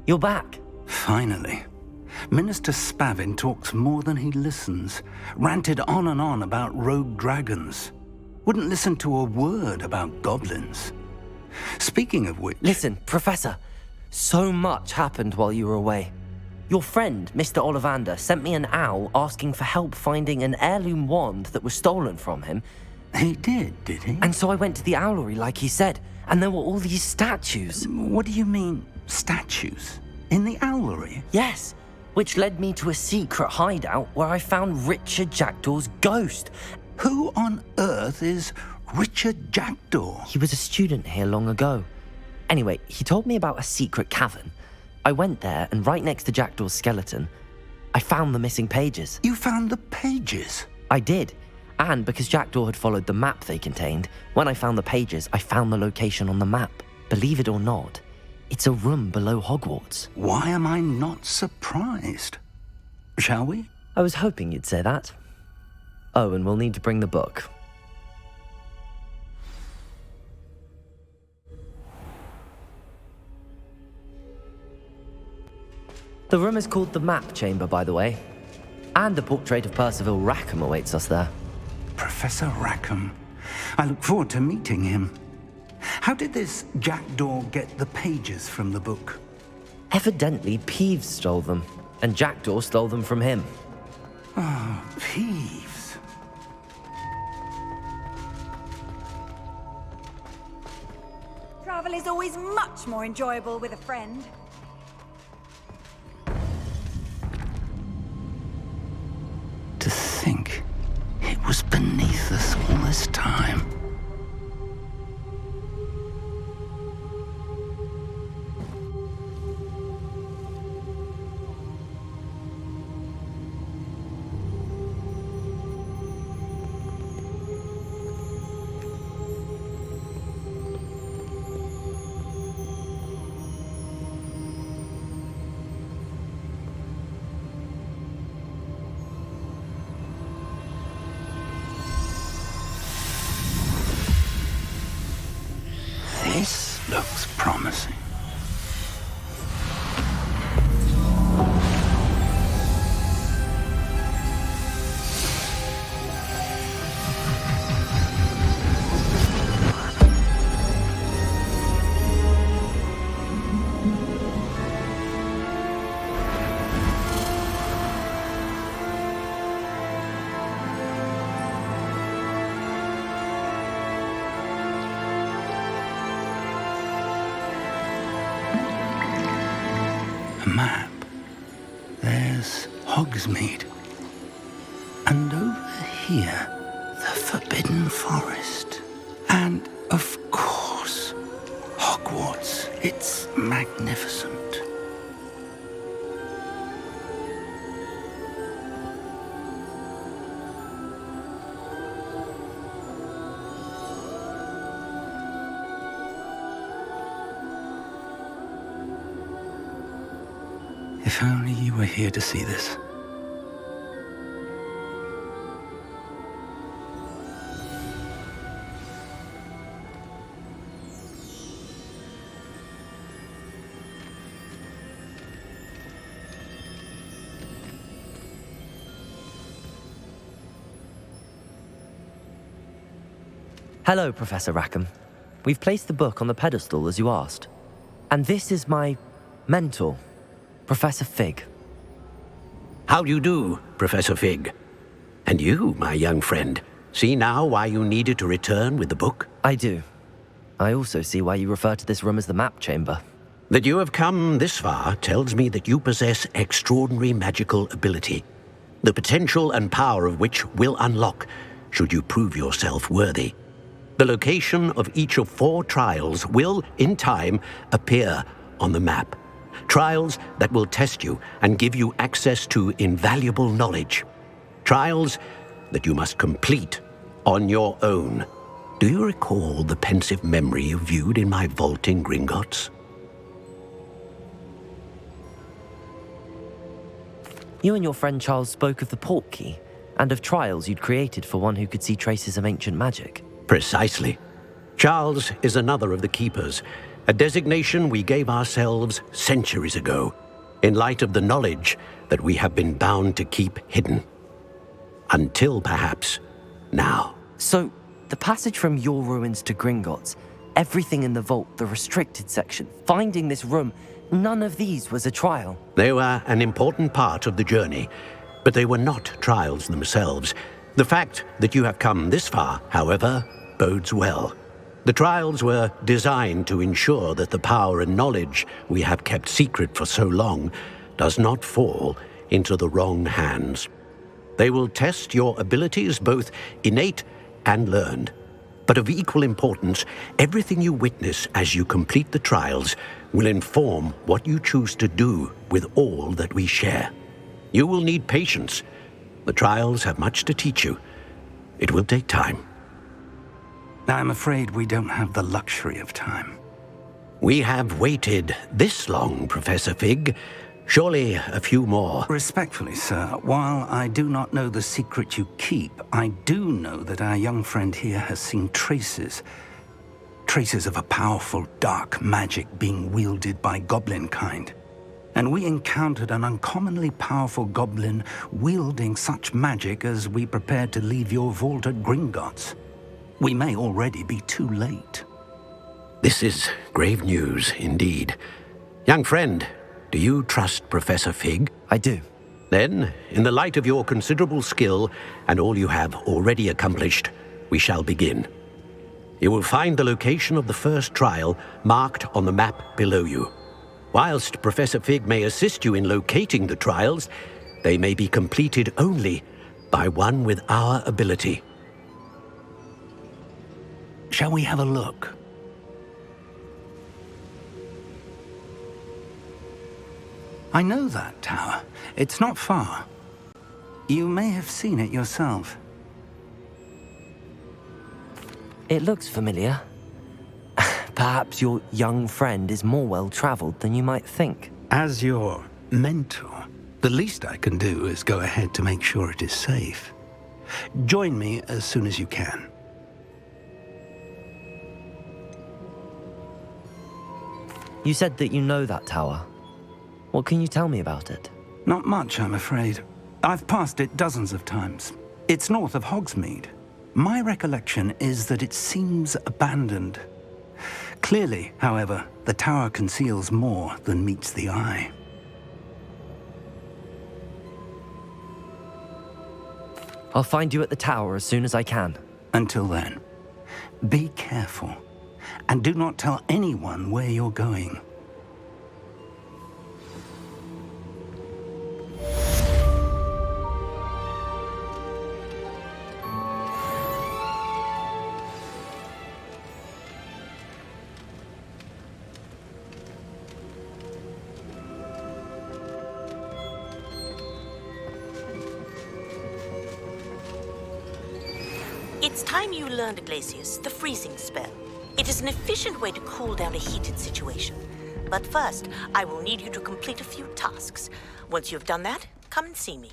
You're back. Finally. Minister Spavin talks more than he listens. Ranted on and on about rogue dragons. Wouldn't listen to a word about goblins. Speaking of which... Listen, Professor. So much happened while you were away. Your friend, Mr. Ollivander, sent me an owl asking for help finding an heirloom wand that was stolen from him. He did he? And so I went to the owlery like he said, and there were all these statues. What do you mean, statues? In the owlery? Yes, which led me to a secret hideout where I found Richard Jackdaw's ghost. Who on earth is Richard Jackdaw? He was a student here long ago. Anyway, he told me about a secret cavern. I went there, and right next to Jackdaw's skeleton, I found the missing pages. You found the pages? I did. And because Jackdaw had followed the map they contained, when I found the pages, I found the location on the map. Believe it or not, it's a room below Hogwarts. Why am I not surprised? Shall we? I was hoping you'd say that. Oh, and we'll need to bring the book. The room is called the Map Chamber, by the way. And a portrait of Percival Rackham awaits us there. Professor Rackham. I look forward to meeting him. How did this Jackdaw get the pages from the book? Evidently, Peeves stole them, and Jackdaw stole them from him. Oh, Peeves. Travel is always much more enjoyable with a friend. To think it was beneath us all this time. This looks promising. Map. There's Hogsmeade. And over here, the Forbidden Forest. And, of course, Hogwarts. It's magnificent. If only you were here to see this. Hello, Professor Rackham. We've placed the book on the pedestal as you asked. And this is my mentor, Professor Fig. How do you do, Professor Fig? And you, my young friend, see now why you needed to return with the book? I do. I also see why you refer to this room as the Map Chamber. That you have come this far tells me that you possess extraordinary magical ability, the potential and power of which will unlock should you prove yourself worthy. The location of each of 4 trials will, in time, appear on the map. Trials that will test you and give you access to invaluable knowledge. Trials that you must complete on your own. Do you recall the pensive memory you viewed in my vault in Gringotts? You and your friend Charles spoke of the Portkey and of trials you'd created for one who could see traces of ancient magic. Precisely. Charles is another of the keepers, a designation we gave ourselves centuries ago, in light of the knowledge that we have been bound to keep hidden. Until, perhaps, now. So, the passage from your ruins to Gringotts, everything in the vault, the restricted section, finding this room, none of these was a trial. They were an important part of the journey, but they were not trials themselves. The fact that you have come this far, however, bodes well. The trials were designed to ensure that the power and knowledge we have kept secret for so long does not fall into the wrong hands. They will test your abilities, both innate and learned. But of equal importance, everything you witness as you complete the trials will inform what you choose to do with all that we share. You will need patience. The trials have much to teach you. It will take time. I'm afraid we don't have the luxury of time. We have waited this long, Professor Fig. Surely a few more. Respectfully, sir, while I do not know the secret you keep, I do know that our young friend here has seen traces of a powerful dark magic being wielded by goblin kind. And we encountered an uncommonly powerful goblin wielding such magic as we prepared to leave your vault at Gringotts. We may already be too late. This is grave news indeed. Young friend, do you trust Professor Fig? I do. Then, in the light of your considerable skill and all you have already accomplished, we shall begin. You will find the location of the first trial marked on the map below you. Whilst Professor Fig may assist you in locating the trials, they may be completed only by one with our ability. Shall we have a look? I know that tower. It's not far. You may have seen it yourself. It looks familiar. Perhaps your young friend is more well-traveled than you might think. As your mentor, the least I can do is go ahead to make sure it is safe. Join me as soon as you can. You said that you know that tower. What can you tell me about it? Not much, I'm afraid. I've passed it dozens of times. It's north of Hogsmeade. My recollection is that it seems abandoned. Clearly, however, the tower conceals more than meets the eye. I'll find you at the tower as soon as I can. Until then, be careful, and do not tell anyone where you're going. It's time you learned, Glacius, the freezing spell. It is an efficient way to cool down a heated situation. But first, I will need you to complete a few tasks. Once you've done that, come and see me.